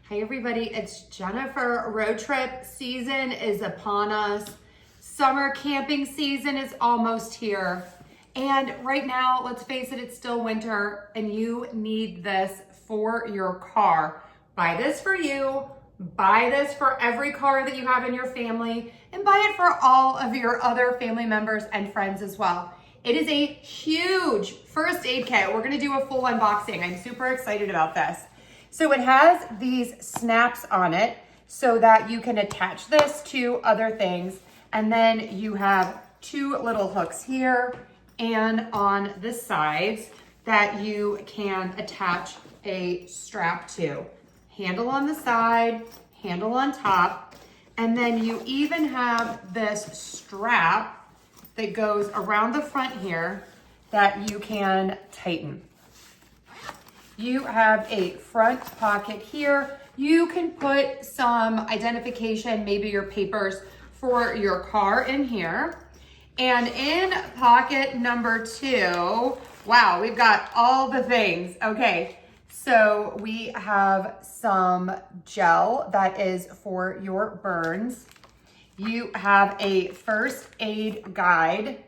Hey everybody, it's Jennifer. Road trip season is upon us. Summer camping season is almost here. And right now, let's face it, it's still winter and you need this for your car. Buy this for you, buy this for every car that you have in your family, and buy it for all of your other family members and friends as well. It is a huge first aid kit. We're gonna do a full unboxing. I'm super excited about this. So it has these snaps on it so that you can attach this to other things. And then you have two little hooks here and on the sides that you can attach a strap to. Handle on the side, handle on top. And then you even have this strap that goes around the front here that you can tighten. You have a front pocket here. You can put some identification, maybe your papers for your car in here. And in pocket number 2, wow, we've got all the things. Okay, so we have some gel that is for your burns. You have a first aid guide,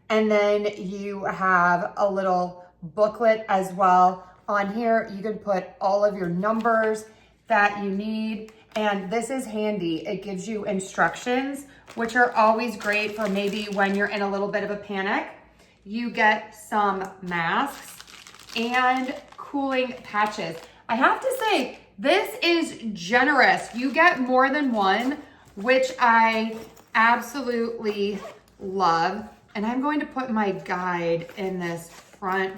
and then you have a little booklet as well. On here, you can put all of your numbers that you need. And this is handy. It gives you instructions, which are always great for maybe when you're in a little bit of a panic. You get some masks and cooling patches. I have to say, this is generous. You get more than one, which I absolutely love. And I'm going to put my guide in this front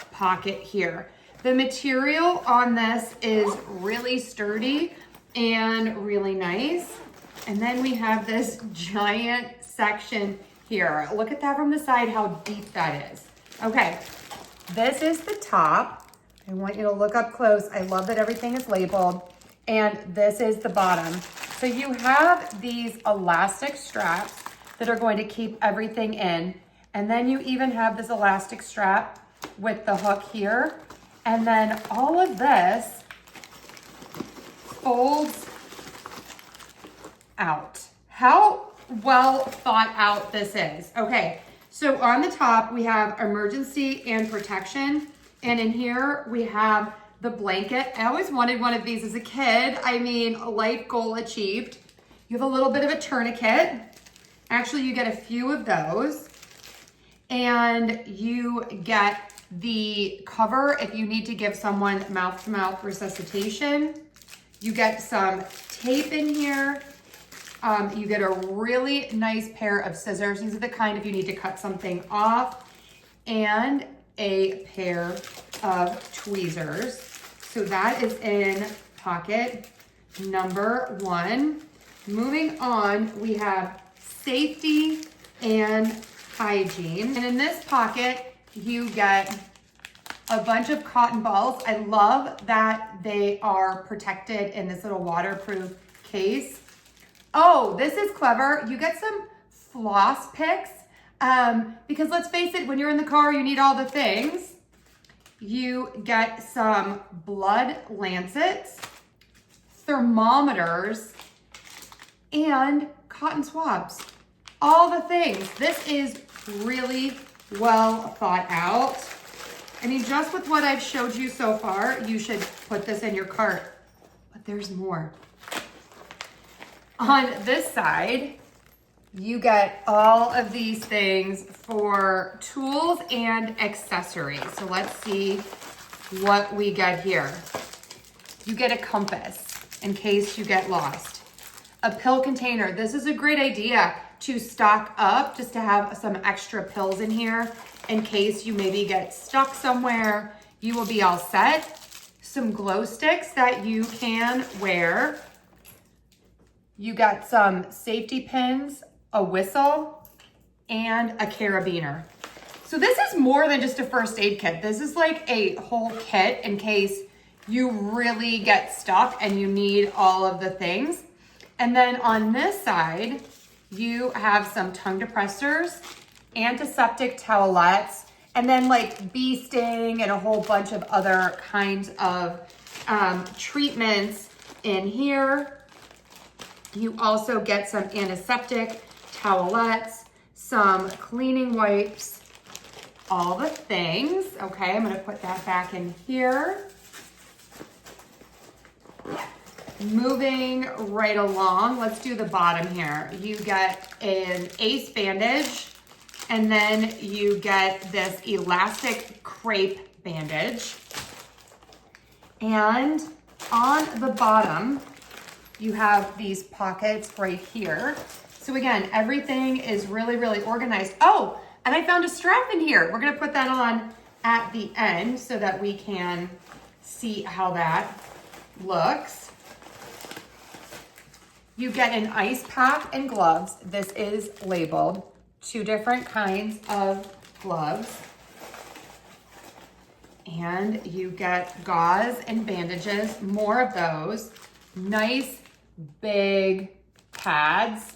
pocket here. The material on this is really sturdy and really nice. And then we have this giant section here. Look at that from the side, how deep that is. Okay, this is the top. I want you to look up close. I love that everything is labeled. And this is the bottom. So you have these elastic straps that are going to keep everything in. And then you even have this elastic strap with the hook here. And then all of this folds out. How well thought out this is. Okay, so on the top we have emergency and protection. And in here we have the blanket. I always wanted one of these as a kid. I mean, life goal achieved. You have a little bit of a tourniquet. Actually, you get a few of those. And you get the cover if you need to give someone mouth-to-mouth resuscitation. You get some tape in here. You get a really nice pair of scissors. These are the kind if you need to cut something off. And a pair of tweezers. So that is in pocket number 1. Moving on, we have safety and hygiene. And in this pocket, you get a bunch of cotton balls. I love that they are protected in this little waterproof case. Oh, this is clever. You get some floss picks because let's face it, when you're in the car, you need all the things. You get some blood lancets, thermometers, and cotton swabs. All the things. This is really well thought out. I mean, just with what I've showed you so far, you should put this in your cart. But there's more. On this side, you get all of these things for tools and accessories. So let's see what we get here. You get a compass in case you get lost. A pill container. This is a great idea to stock up, just to have some extra pills in here in case you maybe get stuck somewhere. You will be all set. Some glow sticks that you can wear. You got some safety pins, a whistle, and a carabiner. So this is more than just a first aid kit. This is like a whole kit in case you really get stuck and you need all of the things. And then on this side, you have some tongue depressors, antiseptic towelettes, and then like bee sting and a whole bunch of other kinds of treatments In here, you also get some antiseptic towelettes, some cleaning wipes, all the things. Okay, I'm gonna put that back in here. Moving right along, let's do the bottom here. You get an ace bandage, and then you get this elastic crepe bandage. And on the bottom, you have these pockets right here. So again, everything is really, really organized. Oh, and I found a strap in here. We're gonna put that on at the end so that we can see how that looks. You get an ice pack and gloves. This is labeled. 2 different kinds of gloves. And you get gauze and bandages, more of those. Nice big pads.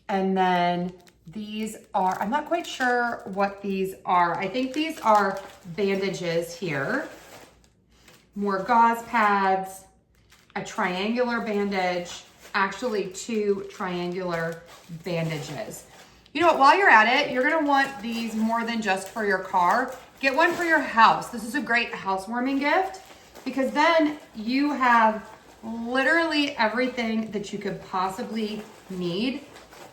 And then these are, I'm not quite sure what these are. I think these are bandages here. More gauze pads, a triangular bandage, actually 2 triangular bandages. You know what, while you're at it, you're gonna want these more than just for your car. Get one for your house. This is a great housewarming gift because then you have literally everything that you could possibly need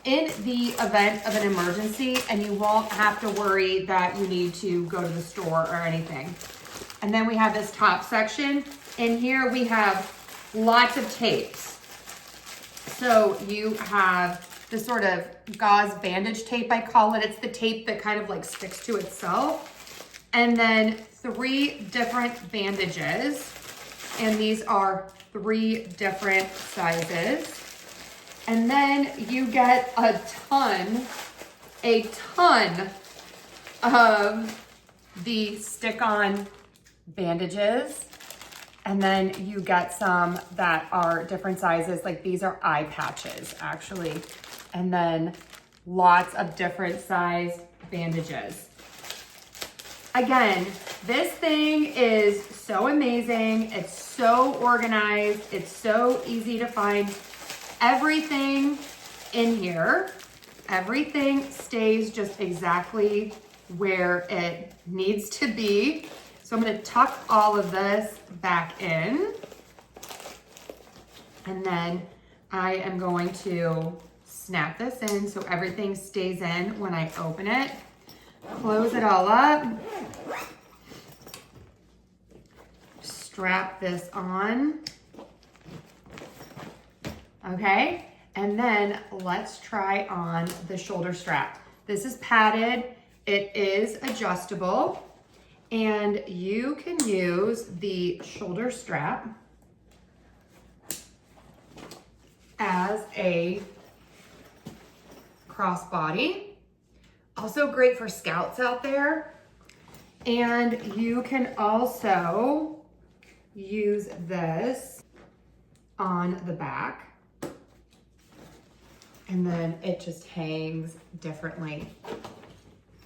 in the event of an emergency, and you won't have to worry that you need to go to the store or anything. And then we have this top section. In here we have lots of tapes. So you have the sort of gauze bandage tape, I call it. It's the tape that kind of like sticks to itself. And then 3 different bandages. And these are 3 different sizes. And then you get a ton of the stick-on bandages. And then you get some that are different sizes, like these are eye patches, actually. And then lots of different size bandages. Again, this thing is so amazing. It's so organized. It's so easy to find. Everything in here, everything stays just exactly where it needs to be. So I'm gonna tuck all of this back in. And then I am going to snap this in so everything stays in when I open it. Close it all up. Strap this on. Okay, and then let's try on the shoulder strap. This is padded, it is adjustable, and you can use the shoulder strap as a crossbody. Also great for scouts out there. And you can also use this on the back. And then it just hangs differently.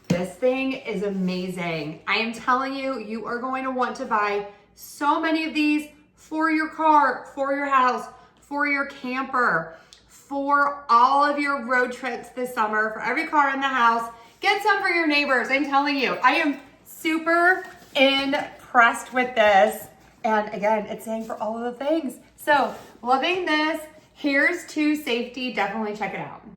This thing is amazing. I am telling you, you are going to want to buy so many of these for your car, for your house, for your camper, for all of your road trips this summer, for every car in the house. Get some for your neighbors. I'm telling you, I am super impressed with this. And again, it's saying for all of the things. So loving this. Here's to safety. Definitely check it out.